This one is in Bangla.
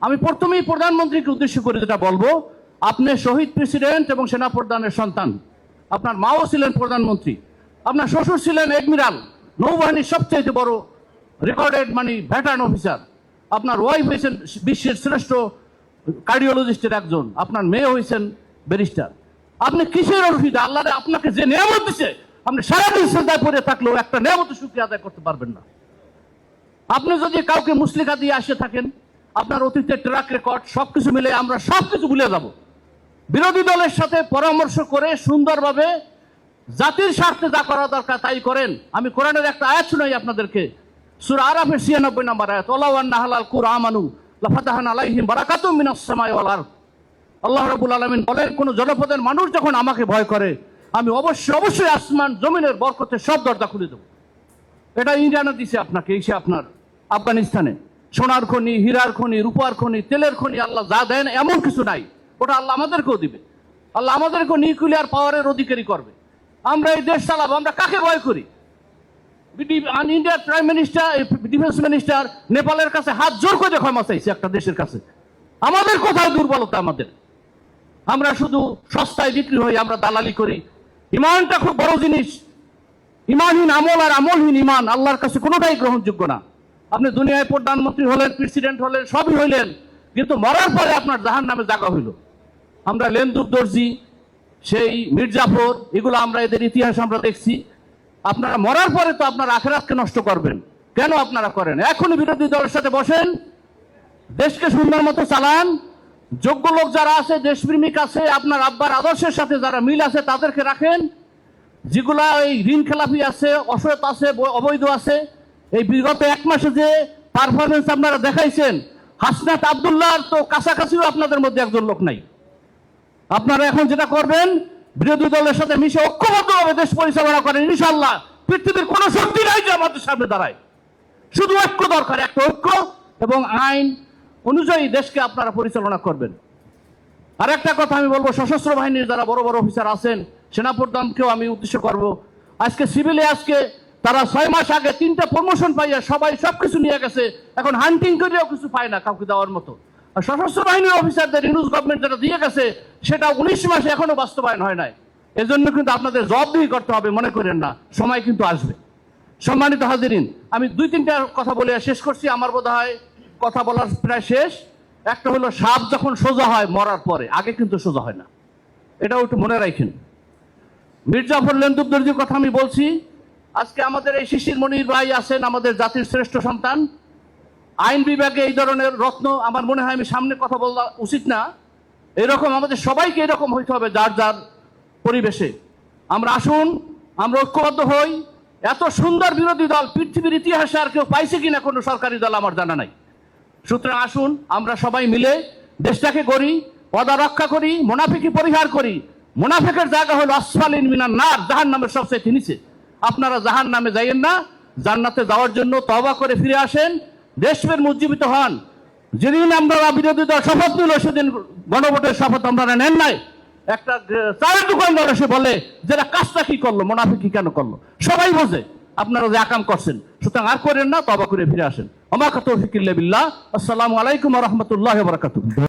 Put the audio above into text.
আমি প্রথমেই প্রধানমন্ত্রীকে উদ্দেশ্য করে যেটা বলবো, আপনি শহীদ প্রেসিডেন্ট এবং সেনাপ্রধানের সন্তান। আপনার মাও ছিলেন প্রধানমন্ত্রী, আপনার শ্বশুর ছিলেন এডমিরাল, নৌবাহিনীর সবচেয়ে বড় রেকর্ডেড ভেটারান অফিসার। আপনার ওয়াইফ হয়েছেন বিশ্বের শ্রেষ্ঠ কার্ডিওলজিস্টের একজন, আপনার মেয়ে হয়েছেন ব্যারিস্টার। আপনি কিসের অসুবিধা? আল্লাহ আপনাকে যে নিয়ামত দিচ্ছে, আপনি সারাদিন সেজদায় পড়ে থাকলেও একটা নিয়ামতের শুকরিয়া আদায় করতে পারবেন না। আপনি যদি কাউকে মুসলিকা দিয়ে আসে থাকেন, আপনার অতীতের ট্র্যাক রেকর্ড সবকিছু মিলে আমরা সবকিছু ভুলে যাব। বিরোধী দলের সাথে পরামর্শ করে সুন্দরভাবে জাতির স্বার্থে যা করা দরকার তাই করেন। আমি কোরআনের একটা আয়াত শুনাই আপনাদেরকে, সূরা আরাফের 96 নম্বর আয়াত, ওয়ালাউ আন্না আহলাল কুরআ আমানু লাফাতাহনা আলাইহিম বারাকাতুম মিনাস সামাই ওয়াল আরদ। আল্লাহ রাব্বুল আলামিন বলেন, কোন জনপদের মানুষ যখন আমাকে ভয় করে, আমি অবশ্যই আসমান জমিনের বরকতের সব দরজা খুলে দেব। এটা ইন্ডিয়ানে দিছে আপনাকে, এসে আপনার আফগানিস্তানে সোনার খনি, হীরার খনি, রূপার খনি, তেলের খনি, আল্লাহ যা দেন এমন কিছু নাই, ওটা আল্লাহ আমাদেরকেও দিবে। আল্লাহ আমাদেরকেও নিউক্লিয়ার পাওয়ারের অধিকারী করবে। আমরা এই দেশ চালাবো, আমরা কাকে ভয় করি? ইন্ডিয়ার প্রাইম মিনিস্টার, ডিফেন্স মিনিস্টার নেপালের কাছে হাত জোর করে ক্ষমা চাইছে একটা দেশের কাছে। আমাদের কোথায় দুর্বলতা? আমাদের, আমরা শুধু সস্তায় বিক্রি হই, আমরা দালালি করি। ইমানটা খুব বড় জিনিস। ইমানহীন আমল আর আমলহীন ইমান আল্লাহর কাছে কোনোটাই গ্রহণযোগ্য না। আপনি দুনিয়ায় প্রধানমন্ত্রী হলেন, প্রেসিডেন্ট হলেন, সবই হইলেন, কিন্তু মরার পরে আপনার জাহান্নামে জায়গা হইল। আমরা লেন্দুর দর্জি, সেই মির্জাফর, এগুলো আমরা এদের ইতিহাস আমরা দেখছি। আপনারা মরার পরে তো আপনার আখিরাতকে নষ্ট করবেন। কেন আপনারা করেন? এখনই বিরোধী দলের সাথে বসেন, দেশকে সুন্দর মতো চালান। যোগ্য লোক যারা আছে, দেশপ্রেমিক আছে, আপনার আব্বার আদর্শের সাথে যারা মিল আছে তাদেরকে রাখেন। যেগুলা এই ঋণ খেলাপি আছে, অসৎ আছে, অবৈধ আছে, এই বিগত এক মাসে যে পারফরমেন্স আপনারা দেখাইছেন, হাসনাত আব্দুল্লাহর তো কাছাকাছিও আপনাদের মধ্যে একজন লোক নাই। আপনারা এখন যেটা করবেন, বিরোধী দলের সাথে মিশে ঐক্যবদ্ধভাবে দেশ পরিচালনা করেন। ইনশাআল্লাহ পৃথিবীর কোন শক্তি নাই যে আমাদের সামনে দাঁড়ায়। শুধু ঐক্য দরকার, একটা ঐক্য এবং আইন অনুযায়ী দেশকে আপনারা পরিচালনা করবেন। আর একটা কথা আমি বলবো, সশস্ত্র বাহিনীর যারা বড় বড় অফিসার আছেন, সেনাপ্রধানকেও আমি উদ্দেশ্য করব। আজকে সিভিলে তারা 6 মাস আগে 3টা প্রমোশন পাইয়া সবাই সবকিছু নিয়ে গেছে, এখন হান্টিং করেও কিছু পায় না কাউকে দেওয়ার মতো। আর সশস্ত্র বাহিনীর অফিসারদের ইউনুস গভর্নমেন্ট যেটা দিয়ে গেছে, সেটা 19 মাসে এখনো বাস্তবায়ন হয় নাই। এজন্য কিন্তু আপনাদের জবাবদিহি করতে হবে, মনে করেন না, সময় কিন্তু আসবে। সম্মানিত হাজিরিন, আমি 2-3টা কথা বলে শেষ করছি। আমার বোধ হয় কথা বলার প্রায় শেষ। একটা হলো, সাপ যখন সোজা হয় মরার পরে, আগে কিন্তু সোজা হয় না, এটাও একটু মনে রাখেন। মির্জাফর লেন্দুর দর্জির কথা আমি বলছি। আজকে আমাদের এই শিশির মনির ভাই আছেন, আমাদের জাতির শ্রেষ্ঠ সন্তান। আইন বিভাগে এই ধরনের রত্ন, আমার মনে হয় আমি সামনে কথা বলা উচিত না। এরকম আমাদের সবাইকে এরকম হইতে হবে, যার যার পরিবেশে। আমরা আসুন, আমরা ঐক্যবদ্ধ হই। এত সুন্দর বিরোধী দল পৃথিবীর ইতিহাসে আর কেউ পাইছে কিনা কোনো সরকারি দল আমার জানা নাই। সুতরাং আসুন আমরা সবাই মিলে দেশটাকে গড়ি, পদা রক্ষা করি, মুনাফিকি পরিহার করি। মুনাফিকের জায়গা হলো আসফালিন মিনান নার, জাহান্নামের সবচেয়ে নিচে। আপনারা জাহান্নামে যাইয়েন না, জান্নাতে যাওয়ার জন্য তওবা করে ফিরে আসেন, দেশপ্রেম উজ্জীবিত হন। যেদিন আমরা বিরোধী দল শপথ নিল, সেদিন গণভোটের শপথ আপনারা নেন নাই। একটা চায়ের দোকানদার এসে বলে, যারা কাজটা কি করলো, মুনাফিকি কেন করলো, সবাই বোঝে আপনারা যে আকাম করছেন। সুতরাং আর করেন না, তওবা করে ফিরে আসেন। আমা তৌফিক ইল্লা বিল্লাহ। আসসালামু আলাইকুম ওয়া রাহমাতুল্লাহি ওয়া বারাকাতুহু।